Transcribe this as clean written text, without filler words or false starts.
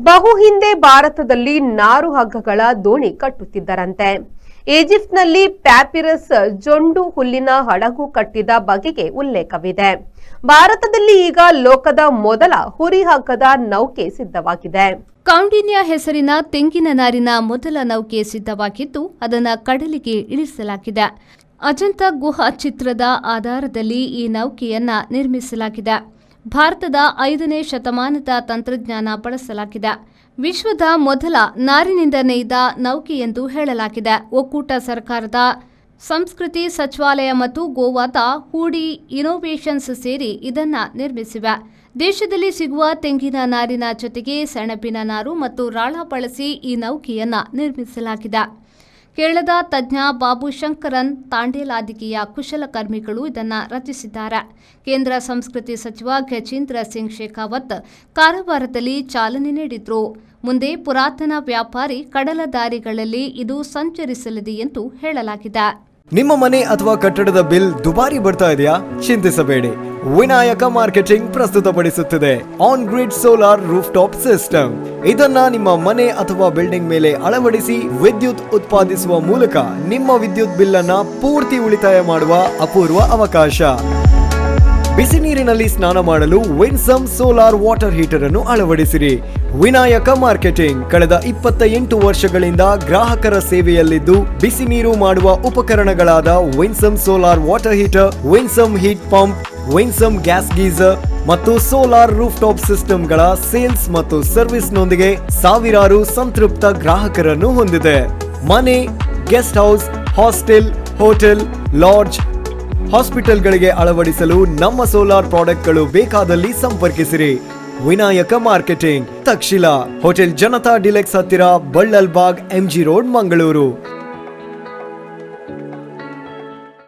ಬಹು ಹಿಂದೆ ಭಾರತದಲ್ಲಿ ನಾರು ಹಗ್ಗಗಳ ದೋಣಿ ಕಟ್ಟುತ್ತಿದ್ದರಂತೆ. ಈಜಿಪ್ಟ್ನಲ್ಲಿ ಪ್ಯಾಪಿರಸ್ ಜೊಂಡು ಹುಲ್ಲಿನ ಹಡಗು ಕಟ್ಟಿದ ಬಗೆಗೆ ಉಲ್ಲೇಖವಿದೆ. ಭಾರತದಲ್ಲಿ ಈಗ ಲೋಕದ ಮೊದಲ ಹುರಿ ಹಗ್ಗದ ನೌಕೆ ಸಿದ್ಧವಾಗಿದೆ. ಕೌಂಡಿನ್ಯ ಹೆಸರಿನ ತೆಂಗಿನ ನಾರಿನ ಮೊದಲ ನೌಕೆ ಸಿದ್ಧವಾಗಿದ್ದು ಅದನ್ನು ಕಡಲಿಗೆ ಇಳಿಸಲಾಗಿದೆ. ಅಜಂತ ಗುಹಾ ಚಿತ್ರದ ಆಧಾರದಲ್ಲಿ ಈ ನೌಕೆಯನ್ನ ನಿರ್ಮಿಸಲಾಗಿದೆ. ಭಾರತದ 5ನೇ ಶತಮಾನದ ತಂತ್ರಜ್ಞಾನ ಬಳಸಲಾಗಿದೆ. ವಿಶ್ವದ ಮೊದಲ ನಾರಿನಿಂದ ನೇಯ್ದ ನೌಕೆ ಎಂದು ಹೇಳಲಾಗಿದೆ. ಒಕ್ಕೂಟ ಸರ್ಕಾರದ ಸಂಸ್ಕೃತಿ ಸಚಿವಾಲಯ ಮತ್ತು ಗೋವಾದ ಹೂಡಿ ಇನೋವೇಷನ್ಸ್ ಸೇರಿ ಇದನ್ನು ನಿರ್ಮಿಸಿವೆ. ದೇಶದಲ್ಲಿ ಸಿಗುವ ತೆಂಗಿನ ನಾರಿನ ಜೊತೆಗೆ ಸೆಣಬಿನ ನಾರು ಮತ್ತು ರಾಳ ಬಳಸಿ ಈ ನೌಕೆಯನ್ನು ನಿರ್ಮಿಸಲಾಗಿದೆ. ಕೇರಳದ ತಜ್ಞ ಬಾಬು ಶಂಕರನ್ ತಾಂಡೇಲಾದಿಗೆಯ ಕುಶಲಕರ್ಮಿಗಳು ಇದನ್ನು ರಚಿಸಿದ್ದಾರೆ. ಕೇಂದ್ರ ಸಂಸ್ಕೃತಿ ಸಚಿವ ಗಜೇಂದ್ರ ಸಿಂಗ್ ಶೇಖಾವತ್ ಕಾರವಾರದಲ್ಲಿ ಚಾಲನೆ ನೀಡಿದ್ರು. ಮುಂದೆ ಪುರಾತನ ವ್ಯಾಪಾರಿ ಕಡಲ ದಾರಿಗಳಲ್ಲಿ ಇದು ಸಂಚರಿಸಲಿದೆ ಎಂದು ಹೇಳಲಾಗಿದೆ. ನಿಮ್ಮ ಮನೆ ಅಥವಾ ಕಟ್ಟಡದ ಬಿಲ್ ದುಬಾರಿ ಬರ್ತಾ ಇದೆಯಾ? ಚಿಂತಿಸಬೇಡಿ. ವಿನಾಯಕ ಮಾರ್ಕೆಟಿಂಗ್ ಪ್ರಸ್ತುತಪಡಿಸುತ್ತಿದೆ on grid solar roof top system. ಇದನ್ನ ನಿಮ್ಮ ಮನೆ ಅಥವಾ ಬಿಲ್ಡಿಂಗ್ ಮೇಲೆ ಅಳವಡಿಸಿ ವಿದ್ಯುತ್ ಉತ್ಪಾದಿಸುವ ಮೂಲಕ ನಿಮ್ಮ ವಿದ್ಯುತ್ ಬಿಲ್ ಅನ್ನ ಪೂರ್ತಿ ಉಳಿತಾಯ ಮಾಡುವ ಅಪೂರ್ವ ಅವಕಾಶ. ಬಿಸಿ ನೀರಿನಲ್ಲಿ ಸ್ನಾನ ಮಾಡಲು ವಿನ್ಸಮ್ ಸೋಲಾರ್ ವಾಟರ್ ಹೀಟರ್ ಅನ್ನು ಅಳವಡಿಸಿರಿ. ವಿನಾಯಕ ಮಾರ್ಕೆಟಿಂಗ್ ಕಳೆದ 28 ವರ್ಷಗಳಿಂದ ಗ್ರಾಹಕರ ಸೇವೆಯಲ್ಲಿದ್ದು ಬಿಸಿ ನೀರು ಮಾಡುವ ಉಪಕರಣಗಳಾದ Winsome solar water heater, Winsome heat pump, Winsome gas geyser ಮತ್ತು ಸೋಲಾರ್ ರೂಫ್ ಟಾಪ್ ಸಿಸ್ಟಮ್ಗಳ ಸೇಲ್ಸ್ ಮತ್ತು ಸರ್ವಿಸ್ ನೊಂದಿಗೆ ಸಾವಿರಾರು ಸಂತೃಪ್ತ ಗ್ರಾಹಕರನ್ನು ಹೊಂದಿದೆ. ಮನೆ, guest house, hostel, hotel, lodge, ಹಾಸ್ಪಿಟಲ್ಗಳಿಗೆ ಅಳವಡಿಸಲು ನಮ್ಮ ಸೋಲಾರ್ ಪ್ರಾಡಕ್ಟ್ಗಳು ಬೇಕಾದಲ್ಲಿ ಸಂಪರ್ಕಿಸಿರಿ. Vinayaka marketing, Takshila, hotel Janata deluxe ಹತ್ತಿರ, ಬಳ್ಳಲ್ಬಾಗ್, MG ರೋಡ್, ಮಂಗಳೂರು.